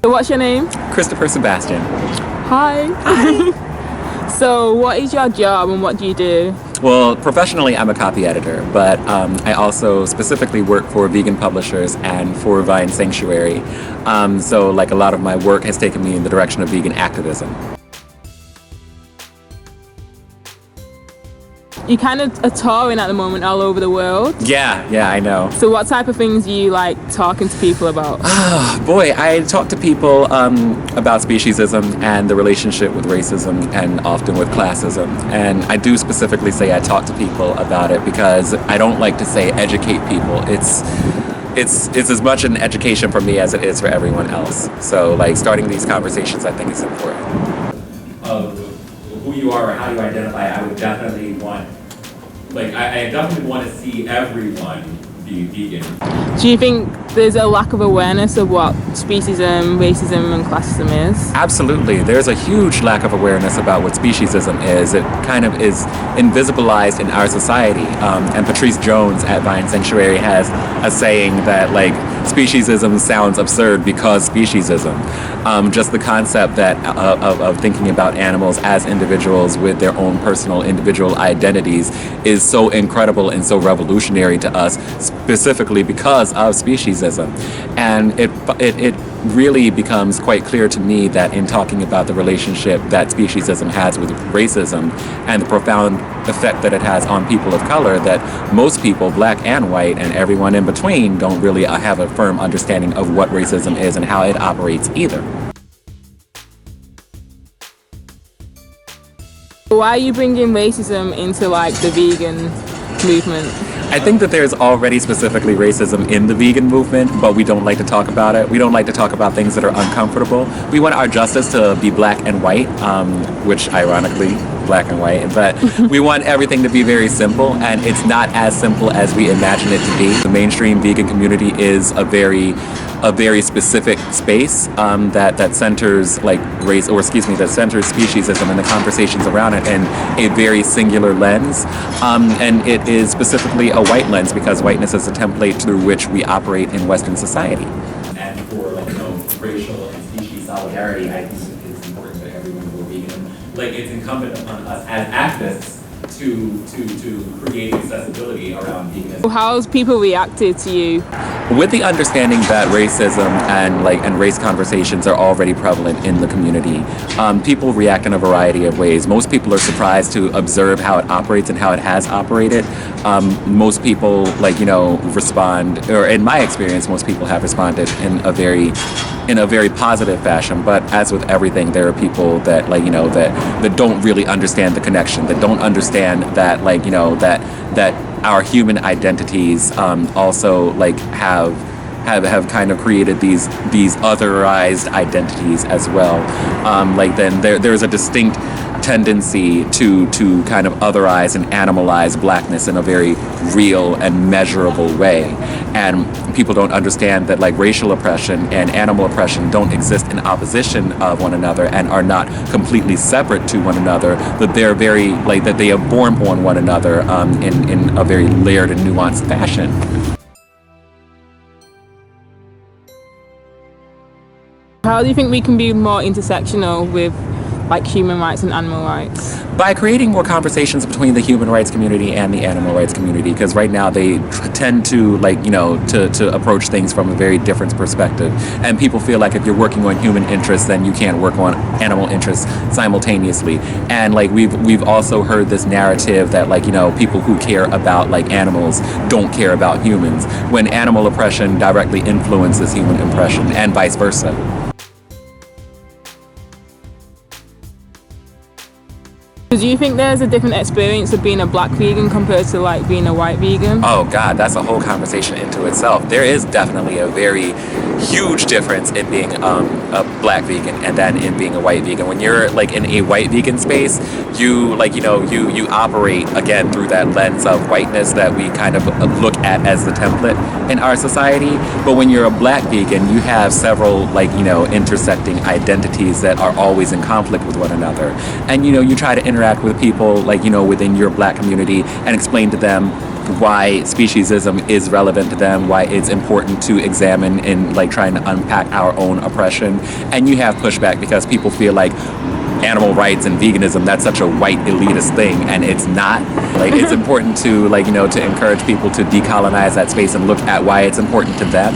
What's your name? Christopher Sebastian. Hi. So what is your job and what do you do? Well, professionally, I'm a copy editor, but I also specifically work for vegan publishers and for Vine Sanctuary. So like a lot of my work has taken me in the direction of vegan activism. You kind of are touring at the moment all over the world. Yeah, I know. So what type of things do you like talking to people about? Boy, I talk to people about speciesism and the relationship with racism and often with classism. And I do specifically say I talk to people about it because I don't like to say educate people. It's as much an education for me as it is for everyone else. So like starting these conversations I think is important. Of who you are or how you identify, I would definitely want, I definitely want to see everyone be vegan. Do you think there's a lack of awareness of what speciesism, racism and classism is? Absolutely. There's a huge lack of awareness about what speciesism is. It kind of is invisibilized in our society. And Patrice Jones at Vine Sanctuary has a saying that speciesism sounds absurd because speciesism. Just the concept that of thinking about animals as individuals with their own personal individual identities is so incredible and so revolutionary to us, specifically because of speciesism. And it really becomes quite clear to me that in talking about the relationship that speciesism has with racism and the profound effect that it has on people of color, that most people, black and white and everyone in between, don't really have a firm understanding of what racism is and how it operates either. Why are you bringing racism into the vegan movement? I think that there's already specifically racism in the vegan movement, but we don't like to talk about it. We don't like to talk about things that are uncomfortable. We want our justice to be black and white, which ironically, black and white, but we want everything to be very simple, and it's not as simple as we imagine it to be. The mainstream vegan community is a very specific space that centers that centers speciesism and the conversations around it in a very singular lens, and it is specifically a white lens because whiteness is a template through which we operate in Western society. And for racial and species solidarity, I think it's important that everyone go vegan. It's incumbent upon us as activists to create accessibility around veganism. How's people reacted to you? With the understanding that racism and race conversations are already prevalent in the community, people react in a variety of ways. Most people are surprised to observe how it operates and how it has operated. Most people respond, or in my experience, most people have responded in a very positive fashion. But as with everything, there are people that that don't really understand the connection, that don't understand that that our human identities also have kind of created these otherized identities as well. Then there's a distinct tendency to kind of otherize and animalize blackness in a very real and measurable way. And people don't understand that racial oppression and animal oppression don't exist in opposition of one another and are not completely separate to one another, but they're very that they are born on one another in a very layered and nuanced fashion. How do you think we can be more intersectional with human rights and animal rights? By creating more conversations between the human rights community and the animal rights community, because right now they tend to to approach things from a very different perspective, and people feel like if you're working on human interests, then you can't work on animal interests simultaneously. And we've also heard this narrative that people who care about animals don't care about humans, when animal oppression directly influences human oppression and vice versa. Do you think there's a different experience of being a black vegan compared to being a white vegan? Oh God, that's a whole conversation into itself. There is definitely a very huge difference in being a black vegan and then in being a white vegan. When you're in a white vegan space, you you operate again through that lens of whiteness that we kind of look at as the template in our society. But when you're a black vegan, you have several intersecting identities that are always in conflict with one another, and you try to interact with people within your black community and explain to them why speciesism is relevant to them, why it's important to examine in like trying to unpack our own oppression. And you have pushback because people feel like animal rights and veganism, that's such a white elitist thing, and it's not. Like, it's important to, like, you know, to encourage people to decolonize that space and look at why it's important to them.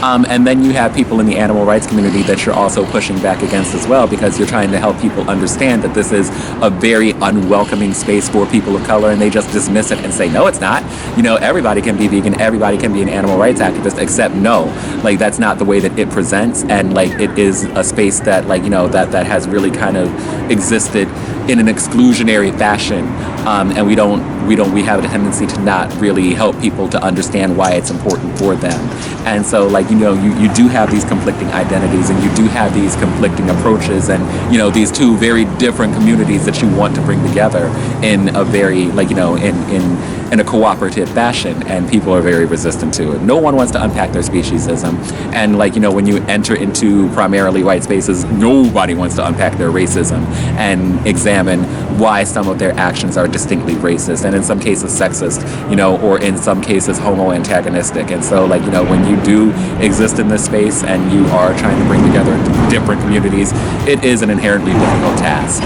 And then you have people in the animal rights community that you're also pushing back against as well, because you're trying to help people understand that this is a very unwelcoming space for people of color, and they just dismiss it and say, no, it's not. You know, everybody can be vegan, everybody can be an animal rights activist, except no. Like, that's not the way that it presents, and, like, it is a space that, like, you know, that has really kind of existed in an exclusionary fashion, and we have a tendency to not really help people to understand why it's important for them. And so, like, you know, you do have these conflicting identities, and you do have these conflicting approaches, and, you know, these two very different communities that you want to bring together in a very, like, you know, in a cooperative fashion, and people are very resistant to it. No one wants to unpack their speciesism, and, like, you know, when you enter into primarily white spaces, nobody wants to unpack their racism and examine why some of their actions are distinctly racist, and in some cases sexist, you know, or in some cases homo-antagonistic. And so, like, you know, when you do exist in this space and you are trying to bring together different communities, it is an inherently difficult task.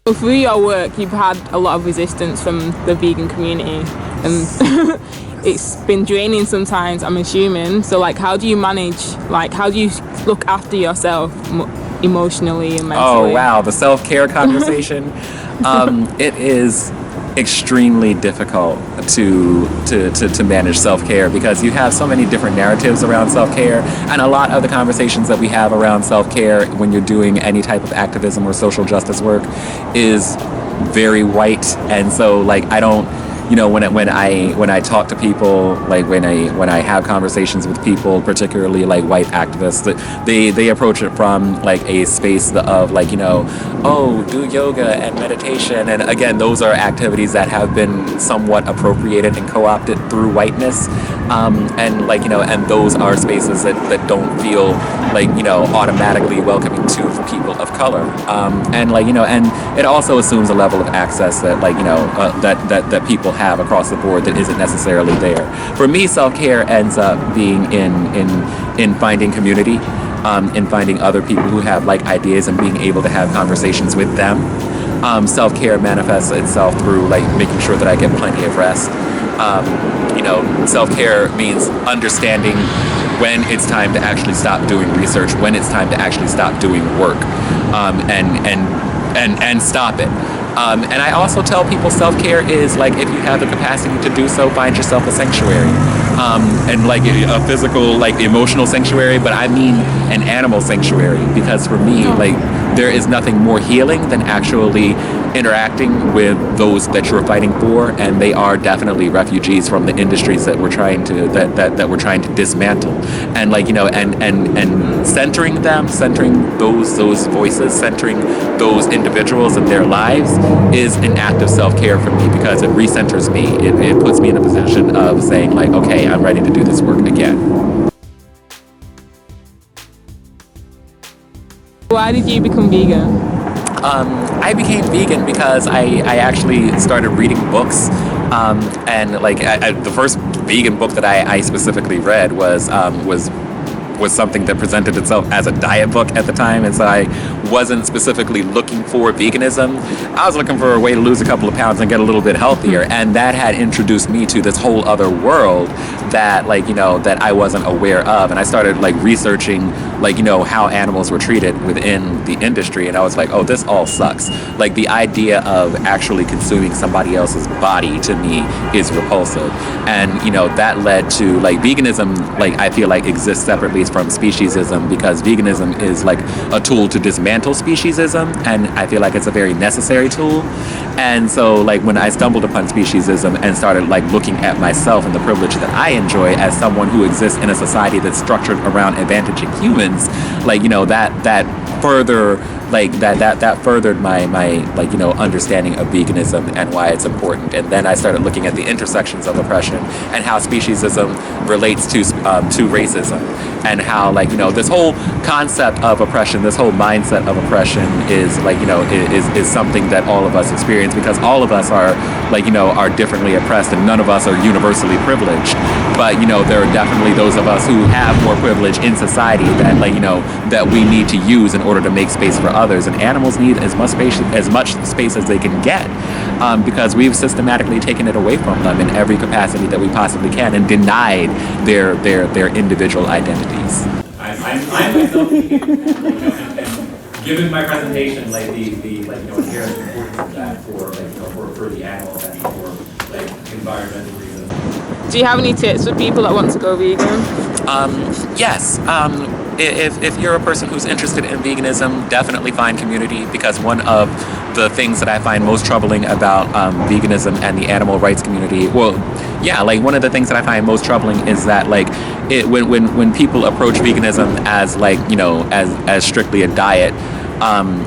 So through your work, you've had a lot of resistance from the vegan community, and it's been draining sometimes, I'm assuming. So, like, how do you manage, like, how do you look after yourself emotionally and mentally? Oh, wow, the self-care conversation. It is extremely difficult to manage self-care, because you have so many different narratives around self-care, and a lot of the conversations that we have around self-care when you're doing any type of activism or social justice work is very white. And so, like, I don't, you know, when I talk to people, like when I have conversations with people, particularly like white activists, they approach it from like a space of, like, you know, oh, do yoga and meditation, and again, those are activities that have been somewhat appropriated and co-opted through whiteness, and, like, you know, and those are spaces that don't feel like, you know, automatically welcoming to people of color, and, like, you know, and it also assumes a level of access that, like, you know, that people have across the board that isn't necessarily there. For me, self-care ends up being in finding community, in finding other people who have like ideas and being able to have conversations with them. Self-care manifests itself through, like, making sure that I get plenty of rest. You know, self-care means understanding when it's time to actually stop doing research, when it's time to actually stop doing work, and stop it. And I also tell people self-care is, like, if you have the capacity to do so, find yourself a sanctuary. And, like, a physical, like, emotional sanctuary, but I mean an animal sanctuary, because for me, like, there is nothing more healing than actually interacting with those that you're fighting for, and they are definitely refugees from the industries that we're trying to dismantle. And, like, you know, and centering them, centering those voices, centering those individuals and their lives is an act of self-care for me, because it recenters me. It puts me in a position of saying, like, okay, I'm ready to do this work again. Why did you become vegan? I became vegan because I actually started reading books, and, like, the first vegan book that I specifically read was something that presented itself as a diet book at the time, and so I wasn't specifically looking for veganism. I was looking for a way to lose a couple of pounds and get a little bit healthier, and that had introduced me to this whole other world that, like, you know, that I wasn't aware of. And I started, like, researching, like, you know, how animals were treated within the industry, and I was like, oh, this all sucks. Like, the idea of actually consuming somebody else's body, to me, is repulsive. And, you know, that led to, like, veganism, like, I feel like exists separately from speciesism, because veganism is like a tool to dismantle speciesism, and I feel like it's a very necessary tool. And so, like, when I stumbled upon speciesism and started, like, looking at myself and the privilege that I enjoy as someone who exists in a society that's structured around advantaging humans, like, you know, that further, like, that furthered my like, you know, understanding of veganism and why it's important. And then I started looking at the intersections of oppression and how speciesism relates to racism. and how, like, you know, this whole concept of oppression, this whole mindset of oppression is, like, you know, is something that all of us experience, because all of us are, like, you know, are differently oppressed, and none of us are universally privileged. But, you know, there are definitely those of us who have more privilege in society that, like, you know, that we need to use in order to make space for others. And animals need as much space as they can get, because we've systematically taken it away from them in every capacity that we possibly can, and denied their individual identities. I'm myself vegan, and given my presentation, like the like, you know, inherent importance of that for, like, you know, for the animals and for, like, environmental reasons. Do you have any tips for people that want to go vegan? Yes. If you're a person who's interested in veganism, definitely find community, because one of the things that I find most troubling about veganism and the animal rights community, well, yeah, like, one of the things that I find most troubling is that, like, when people approach veganism as, like, you know, as strictly a diet,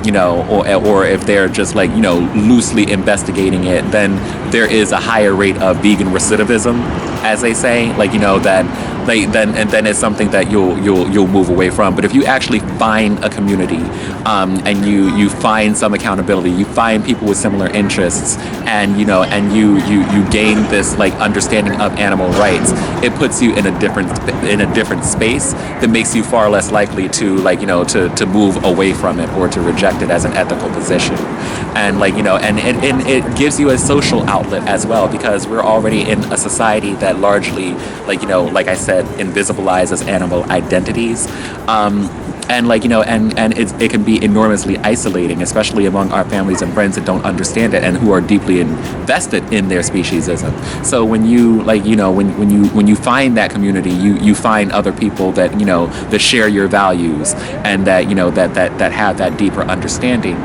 you know, or if they're just, like, you know, loosely investigating it, then there is a higher rate of vegan recidivism, as they say, like, you know, that then it's something that you'll move away from. But if you actually find a community, and you find some accountability, you find people with similar interests, and, you know, and you gain this, like, understanding of animal rights, it puts you in a different space that makes you far less likely to, like, you know, to move away from it or to reject it as an ethical position. And, like, you know, and it gives you a social outlet as well, because we're already in a society that largely, like, you know, like I said, invisibilizes animal identities. And, like, you know, and it can be enormously isolating, especially among our families and friends that don't understand it and who are deeply invested in their speciesism. So when you, like, you know, when you find that community, you find other people that, you know, that share your values, and that, you know, that have that deeper understanding,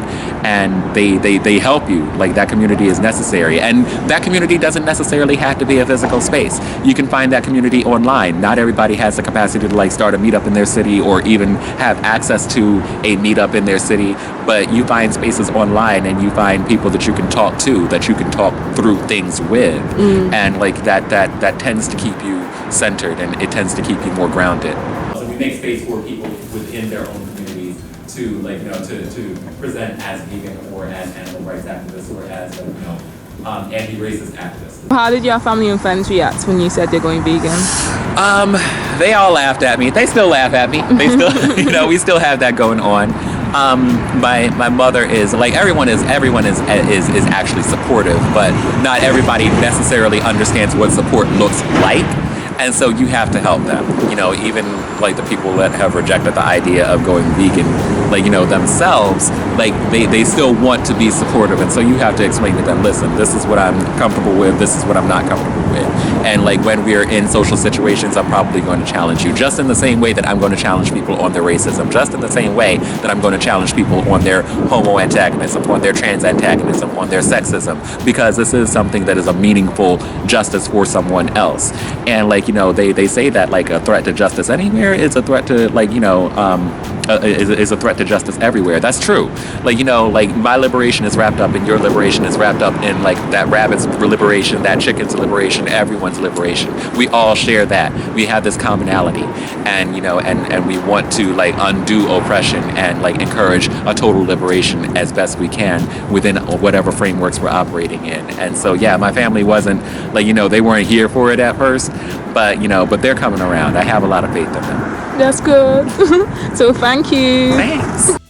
and they help you. Like, that community is necessary, and that community doesn't necessarily have to be a physical space. You can find that community online. Not everybody has the capacity to, like, start a meetup in their city, or even have access to a meetup in their city, but you find spaces online, and you find people that you can talk to, that you can talk through things with, and, like, that tends to keep you centered, and it tends to keep you more grounded. So we make space for people within their own communities to, like, you know, to present as vegan, or as animal rights activists, or as, like, you know, anti-racist activists. How did your family and friends react when you said they're going vegan? They all laughed at me. They still laugh at me. They still, you know, we still have that going on. My mother is, like, everyone is actually supportive, but not everybody necessarily understands what support looks like. And so you have to help them, you know, even, like, the people that have rejected the idea of going vegan, like, you know, themselves, like, they still want to be supportive. And so you have to explain to them, listen, this is what I'm comfortable with, this is what I'm not comfortable with. And, like, when we're in social situations, I'm probably going to challenge you, just in the same way that I'm going to challenge people on their racism, just in the same way that I'm going to challenge people on their homo antagonism, on their trans antagonism, on their sexism, because this is something that is a meaningful justice for someone else. And, like, you know, they say that, like, a threat to justice anywhere is a threat to, like, you know, is a threat to justice everywhere. That's true. Like, you know, like, my liberation is wrapped up in your liberation, is wrapped up in, like, that rabbit's liberation, that chicken's liberation, everyone's liberation. We all share that. We have this commonality, and, you know, and we want to, like, undo oppression and, like, encourage a total liberation as best we can within whatever frameworks we're operating in. And so, yeah, my family wasn't, like, you know, they weren't here for it at first, but, you know, but they're coming around. I have a lot of faith in them. That's good. So thank you. Thanks.